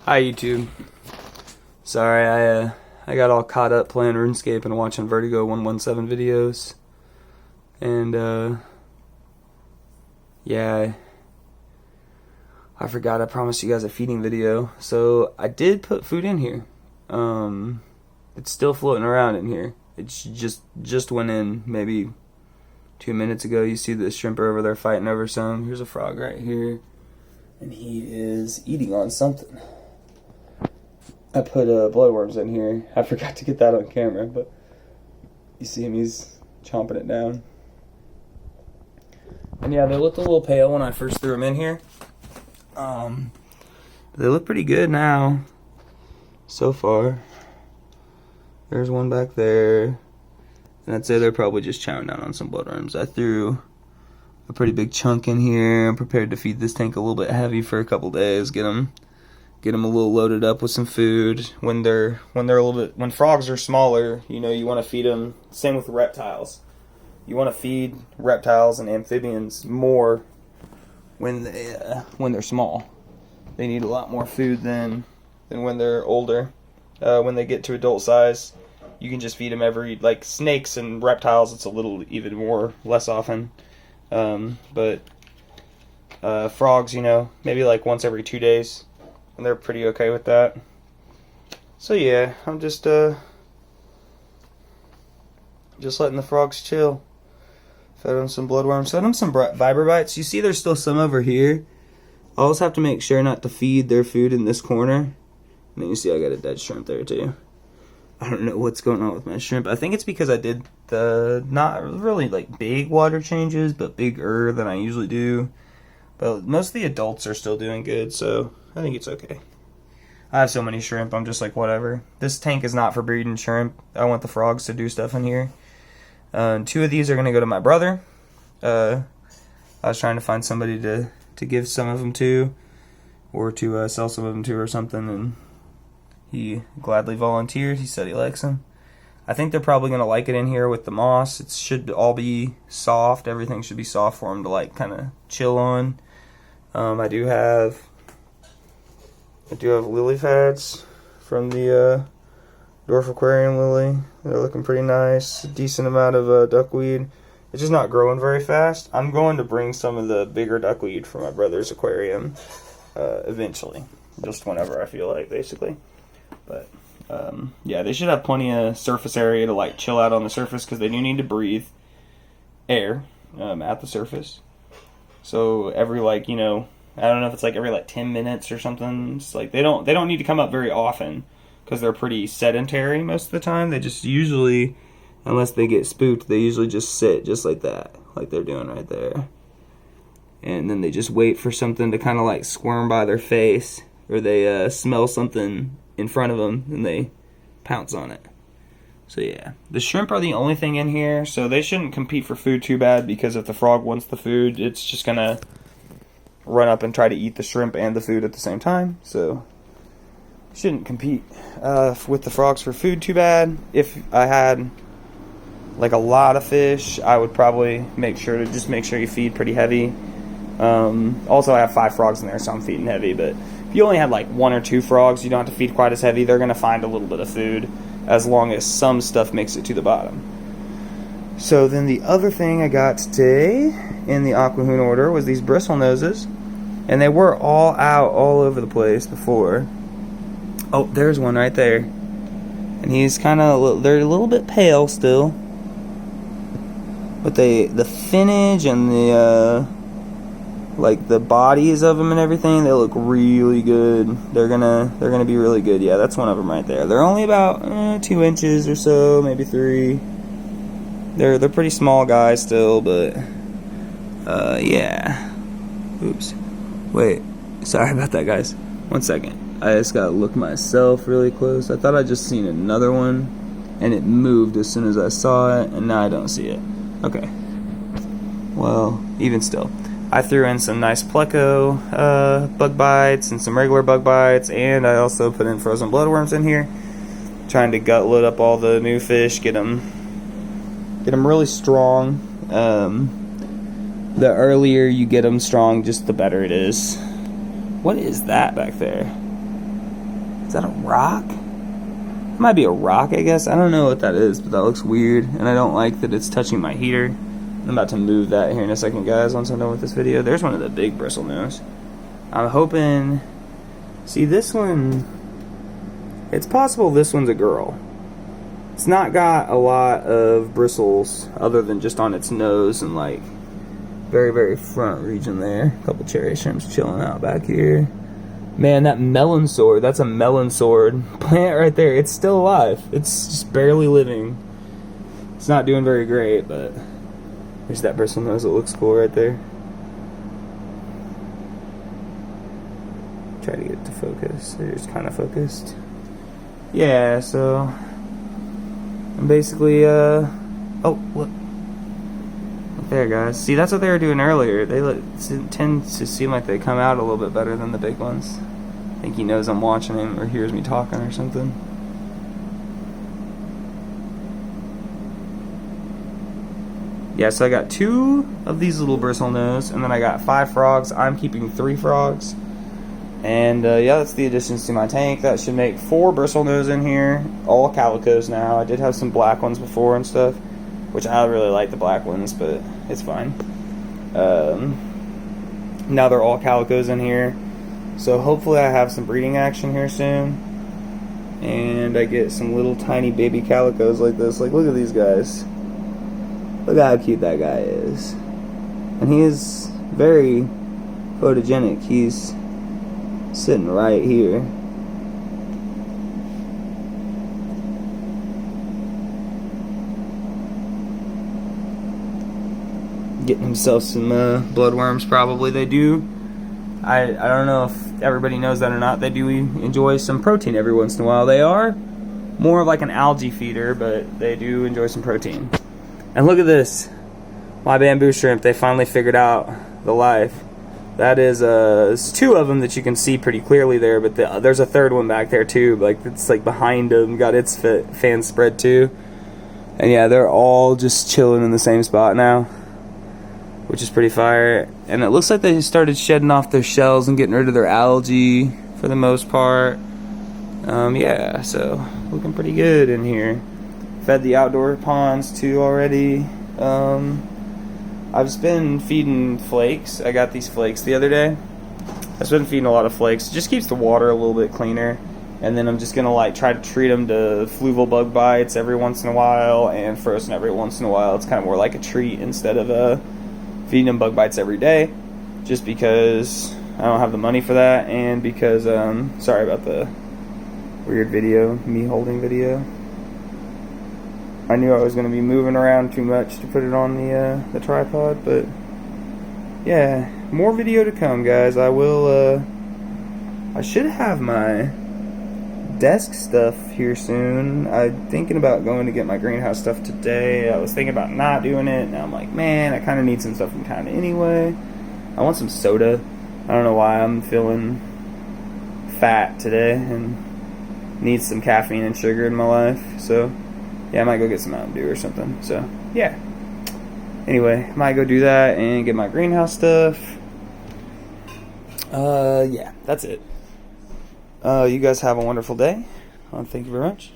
Hi YouTube. Sorry, I got all caught up playing RuneScape and watching Vertigo 117 videos. And yeah, I forgot I promised you guys a feeding video. So I did put food in here. It's still floating around in here. It's just went in maybe 2 minutes ago. You see the shrimp over there fighting over some. Here's a frog right here, and he is eating on something. I put bloodworms in here. I forgot to get that on camera, but you see him, he's chomping it down. And yeah, they looked a little pale when I first threw them in here. They look pretty good now, so far. There's one back there. And I'd say they're probably just chowing down on some bloodworms. I threw a pretty big chunk in here. I'm prepared to feed this tank a little bit heavy for a couple days. Get them a little loaded up with some food. When frogs are smaller, you know, you want to feed them. Same with reptiles. You want to feed reptiles and amphibians more when they're small. They need a lot more food than when they're older. When they get to adult size, you can just feed them like snakes and reptiles. It's a little even less often. But frogs, you know, maybe like once every 2 days. And they're pretty okay with that. So yeah, I'm just letting the frogs chill. Fed them some bloodworms. Fed them some viper bites. You see there's still some over here. I always have to make sure not to feed their food in this corner. And then you see I got a dead shrimp there too. I don't know what's going on with my shrimp. I think it's because I did the not really like big water changes, but bigger than I usually do. But most of the adults are still doing good, so I think it's okay. I have so many shrimp, I'm just like, whatever. This tank is not for breeding shrimp. I want the frogs to do stuff in here. 2 of these are going to go to my brother. I was trying to find somebody to give some of them to, or to sell some of them to or something, and he gladly volunteered. He said he likes them. I think they're probably going to like it in here with the moss. It should all be soft. Everything should be soft for them to like kind of chill on. I do have lily pads from the Dwarf Aquarium lily. They're looking pretty nice. A decent amount of duckweed. It's just not growing very fast. I'm going to bring some of the bigger duckweed from my brother's aquarium eventually. Just whenever I feel like, basically. But yeah, they should have plenty of surface area to like chill out on the surface, because they do need to breathe air at the surface. So every like, you know, I don't know if it's like every like 10 minutes or something. It's like they don't need to come up very often, because they're pretty sedentary most of the time. They just usually, unless they get spooked, they usually just sit just like that, like they're doing right there. And then they just wait for something to kind of like squirm by their face, or they smell something in front of them and they pounce on it. So yeah, the shrimp are the only thing in here, so they shouldn't compete for food too bad, because if the frog wants the food, it's just gonna run up and try to eat the shrimp and the food at the same time. So shouldn't compete with the frogs for food too bad. If I had like a lot of fish, I would probably make sure you feed pretty heavy. Also, I have 5 frogs in there, so I'm feeding heavy. But if you only had like 1 or 2 frogs, you don't have to feed quite as heavy. They're gonna find a little bit of food, as long as some stuff makes it to the bottom. So then the other thing I got today in the aquahuna order was these bristlenoses, and they were all out all over the place before. Oh, there's one right there, and he's they're a little bit pale still, but the finnage and the like the bodies of them and everything, they look really good. They're gonna be really good. Yeah, that's one of them right there. They're only about 2 inches or so, maybe 3. They're pretty small guys still, but yeah. Oops. Wait. Sorry about that, guys. 1 second. I just gotta look myself really close. I thought I just seen another one, and it moved as soon as I saw it, and now I don't see it. Okay. Well, even still. I threw in some nice pleco bug bites and some regular bug bites, and I also put in frozen bloodworms in here, trying to gut load up all the new fish, get them really strong. The earlier you get them strong, just the better it is. What is that back there? Is that a rock? It might be a rock, I guess. I don't know what that is, but that looks weird, and I don't like that it's touching my heater. I'm about to move that here in a second, guys, once I'm done with this video. There's one of the big bristlenose. I'm hoping... See, this one... It's possible this one's a girl. It's not got a lot of bristles other than just on its nose and, like, very, very front region there. A couple cherry shrimps chilling out back here. Man, that melon sword, that's a melon sword plant right there. It's still alive. It's just barely living. It's not doing very great, but there's that bristlenose that looks cool right there. Try to get it to focus. It's kind of focused. Yeah, so I'm basically, oh, look. Look there, guys. See, that's what they were doing earlier. They tend to seem like they come out a little bit better than the big ones. I think he knows I'm watching him or hears me talking or something. Yeah, so I got 2 of these little bristlenose, and then I got 5 frogs. I'm keeping 3 frogs. And yeah, that's the additions to my tank. That should make 4 bristlenose in here. All calicos now. I did have some black ones before and stuff, which I really like the black ones, but it's fine. Now they're all calicos in here. So hopefully I have some breeding action here soon. And I get some little tiny baby calicos like this. Like, look at these guys. Look how cute that guy is. And he is very photogenic. He's sitting right here. Getting himself some bloodworms, probably. They do. I don't know if everybody knows that or not. They do enjoy some protein every once in a while. They are more of like an algae feeder, but they do enjoy some protein. And look at this. My bamboo shrimp, they finally figured out the life. That is, there's 2 of them that you can see pretty clearly there, but there's a 3rd one back there too. Like, it's like behind them, got its fan spread too. And yeah, they're all just chilling in the same spot now, which is pretty fire. And it looks like they started shedding off their shells and getting rid of their algae for the most part. Yeah, so looking pretty good in here. Fed the outdoor ponds too already. I've just been feeding flakes. I got these flakes the other day. I've just been feeding a lot of flakes. It just keeps the water a little bit cleaner. And then I'm just gonna like try to treat them to fluval bug bites every once in a while and frozen every once in a while. It's kind of more like a treat instead of feeding them bug bites every day, just because I don't have the money for that, and because sorry about the weird video, me holding video. I knew I was going to be moving around too much to put it on the tripod, but yeah, more video to come, guys. I will I should have my desk stuff here soon. I'm thinking about going to get my greenhouse stuff today. I was thinking about not doing it. Now I'm like, man, I kind of need some stuff from town anyway. I want some soda. I don't know why I'm feeling fat today and need some caffeine and sugar in my life. So yeah, I might go get some Mountain Dew or something. So yeah. Anyway, I might go do that and get my greenhouse stuff. Yeah, that's it. You guys have a wonderful day. Thank you very much.